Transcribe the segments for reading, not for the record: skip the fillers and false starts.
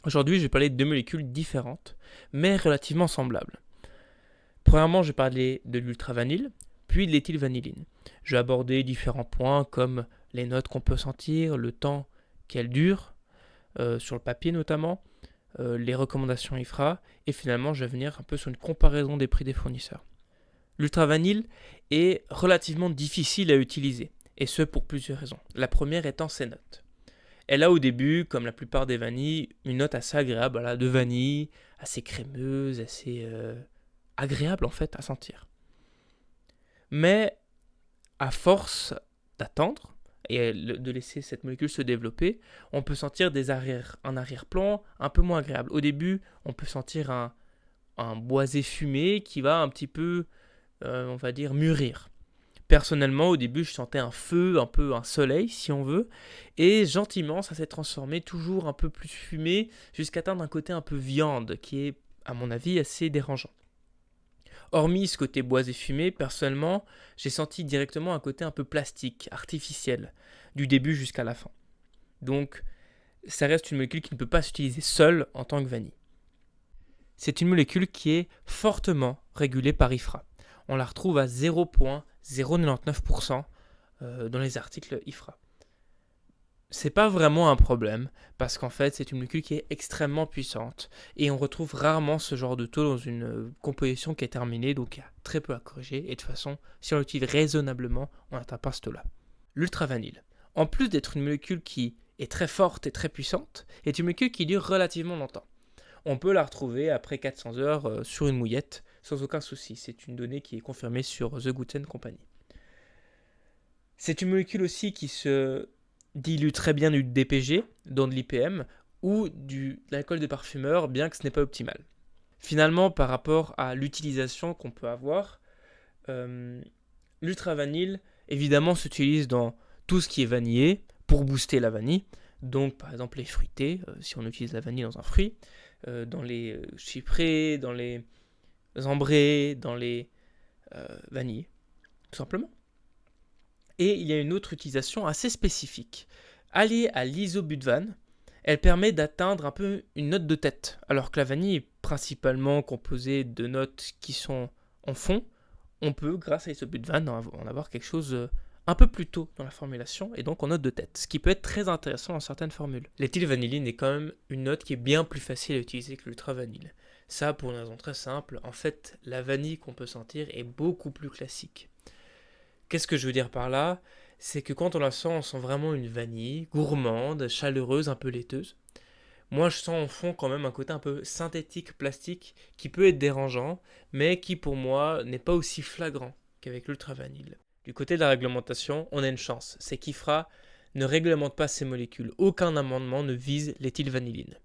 Aujourd'hui, je vais parler de deux molécules différentes, mais relativement semblables. Premièrement, je vais parler de l'ultravanille, puis de l'éthylvanilline. Je vais aborder différents points comme les notes qu'on peut sentir, le temps qu'elles durent, sur le papier notamment, les recommandations IFRA, et finalement, je vais venir un peu sur une comparaison des prix des fournisseurs. L'ultravanille est relativement difficile à utiliser, et ce pour plusieurs raisons. La première étant ses notes. Elle a au début, comme la plupart des vanilles, une note assez agréable, voilà, de vanille, assez crémeuse, assez agréable en fait à sentir. Mais à force d'attendre et de laisser cette molécule se développer, on peut sentir un arrière-plan un peu moins agréable. Au début, on peut sentir un boisé fumé qui va un petit peu, on va dire, mûrir. Personnellement, au début, je sentais un feu, un peu un soleil, si on veut, et gentiment, ça s'est transformé toujours un peu plus fumé, jusqu'à atteindre un côté un peu viande, qui est, à mon avis, assez dérangeant. Hormis ce côté boisé fumé, personnellement, j'ai senti directement un côté un peu plastique, artificiel, du début jusqu'à la fin. Donc, ça reste une molécule qui ne peut pas s'utiliser seule en tant que vanille. C'est une molécule qui est fortement régulée par IFRA. On la retrouve à 0,099% dans les articles IFRA. C'est pas vraiment un problème parce qu'en fait c'est une molécule qui est extrêmement puissante et on retrouve rarement ce genre de taux dans une composition qui est terminée, donc il y a très peu à corriger et de toute façon si on l'utilise raisonnablement on n'atteint pas ce taux là. L'ultravanille, en plus d'être une molécule qui est très forte et très puissante, est une molécule qui dure relativement longtemps. On peut la retrouver après 400 heures sur une mouillette sans aucun souci. C'est une donnée qui est confirmée sur The Guten Company. C'est une molécule aussi qui se dilue très bien du DPG, dans de l'IPM, ou de l'alcool de parfumeur, bien que ce n'est pas optimal. Finalement, par rapport à l'utilisation qu'on peut avoir, l'ultravanille, évidemment, s'utilise dans tout ce qui est vanillé, pour booster la vanille. Donc, par exemple, les fruités, si on utilise la vanille dans un fruit, dans les chyprés, dans les ambrés, dans les vanillés, tout simplement. Et il y a une autre utilisation assez spécifique. Alliée à l'isobutane, elle permet d'atteindre un peu une note de tête, alors que la vanille est principalement composée de notes qui sont en fond. On peut, grâce à l'isobutane, en avoir quelque chose un peu plus tôt dans la formulation et donc en note de tête, ce qui peut être très intéressant dans certaines formules. L'éthylvanilline est quand même une note qui est bien plus facile à utiliser que l'ultravanille. Ça pour une raison très simple, en fait la vanille qu'on peut sentir est beaucoup plus classique. Qu'est-ce que je veux dire par là? C'est que quand on sent vraiment une vanille, gourmande, chaleureuse, un peu laiteuse. Moi, je sens au fond quand même un côté un peu synthétique, plastique, qui peut être dérangeant, mais qui pour moi n'est pas aussi flagrant qu'avec l'ultra vanille. Du côté de la réglementation, on a une chance, c'est qu'IFRA ne réglemente pas ces molécules. Aucun amendement ne vise l'éthylvanilline.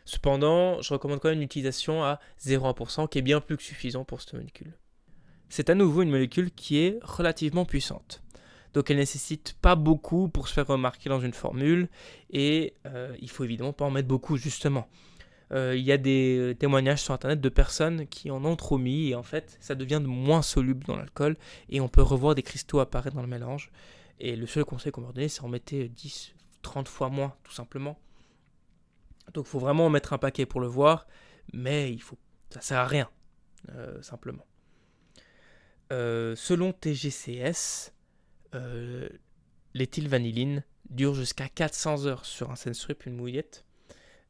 Cependant, je recommande quand même une utilisation à 0,1%, qui est bien plus que suffisant pour cette molécule. C'est à nouveau une molécule qui est relativement puissante. Donc elle ne nécessite pas beaucoup pour se faire remarquer dans une formule et il faut évidemment pas en mettre beaucoup justement. Il y a des témoignages sur internet de personnes qui en ont trop mis et en fait ça devient moins soluble dans l'alcool et on peut revoir des cristaux apparaître dans le mélange. Et le seul conseil qu'on peut donner c'est en mettre 10, 30 fois moins tout simplement. Donc il faut vraiment en mettre un paquet pour le voir, mais ça sert à rien simplement. Selon TGCS, l'éthylvanilline dure jusqu'à 400 heures sur un Senstrip, une mouillette.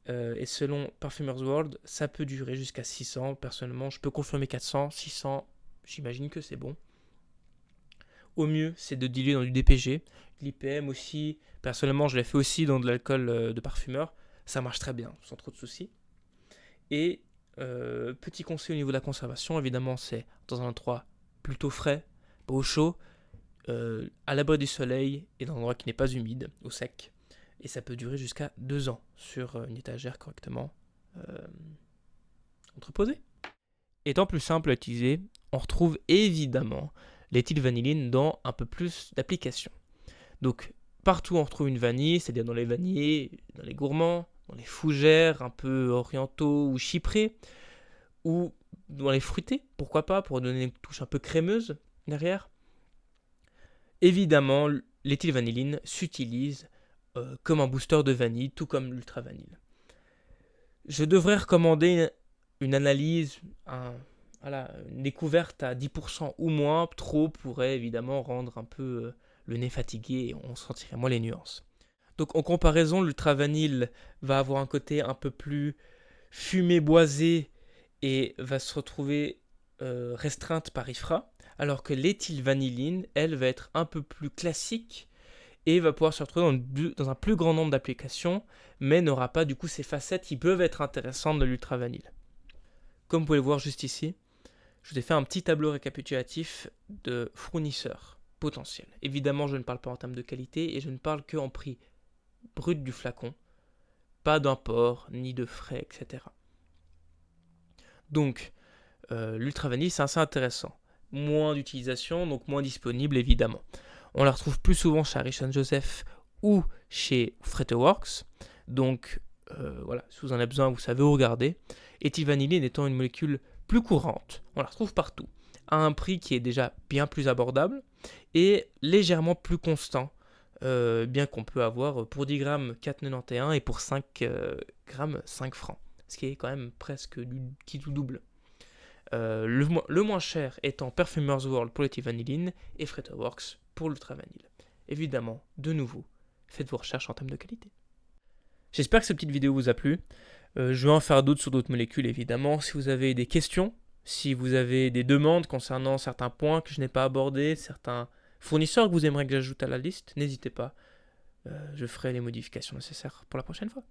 Et selon Parfumers World, ça peut durer jusqu'à 600. Personnellement, je peux confirmer 400, 600, j'imagine que c'est bon. Au mieux, c'est de diluer dans du DPG. L'IPM aussi, personnellement, je l'ai fait aussi dans de l'alcool de parfumeur. Ça marche très bien, sans trop de soucis. Et petit conseil au niveau de la conservation, évidemment, c'est dans un endroit plutôt frais, pas au chaud, à l'abri du soleil et dans un endroit qui n'est pas humide, au sec. Et ça peut durer jusqu'à 2 ans sur une étagère correctement euh, entreposée. Étant plus simple à utiliser, on retrouve évidemment l'éthylvanilline dans un peu plus d'applications. Donc partout on retrouve une vanille, c'est-à-dire dans les vanillés, dans les gourmands, dans les fougères un peu orientaux ou chyprés, ou dans les fruités, pourquoi pas, pour donner une touche un peu crémeuse derrière. Évidemment, l'éthylvanilline s'utilise comme un booster de vanille, tout comme l'ultravanille. Je devrais recommander une analyse, une découverte à 10% ou moins. Trop pourrait évidemment rendre un peu le nez fatigué et on sentirait moins les nuances. Donc en comparaison, l'ultravanille va avoir un côté un peu plus fumé boisé et va se retrouver restreinte par IFRA, alors que l'éthylvanilline, elle, va être un peu plus classique et va pouvoir se retrouver dans un plus grand nombre d'applications, mais n'aura pas du coup ces facettes qui peuvent être intéressantes de l'ultravanille. Comme vous pouvez le voir juste ici, je vous ai fait un petit tableau récapitulatif de fournisseurs potentiels. Évidemment, je ne parle pas en termes de qualité et je ne parle que en prix brut du flacon, pas d'import, ni de frais, etc. Donc, l'ultravanille, c'est assez intéressant. Moins d'utilisation, donc moins disponible, évidemment. On la retrouve plus souvent chez Harrison Joseph ou chez Fretteworks. Donc, voilà, si vous en avez besoin, vous savez où regarder. Éthylvanilline étant une molécule plus courante, on la retrouve partout, à un prix qui est déjà bien plus abordable et légèrement plus constant, bien qu'on peut avoir pour 10 grammes 4,91 et pour 5 grammes 5 francs, ce qui est quand même presque qui double. Le moins cher étant Perfumers World pour l'éthylvanilline et Fretteworks pour l'ultravanille. Évidemment, de nouveau, faites vos recherches en termes de qualité. J'espère que cette petite vidéo vous a plu. Je vais en faire d'autres sur d'autres molécules, évidemment. Si vous avez des questions, si vous avez des demandes concernant certains points que je n'ai pas abordés, certains fournisseurs que vous aimeriez que j'ajoute à la liste, n'hésitez pas. Je ferai les modifications nécessaires pour la prochaine fois.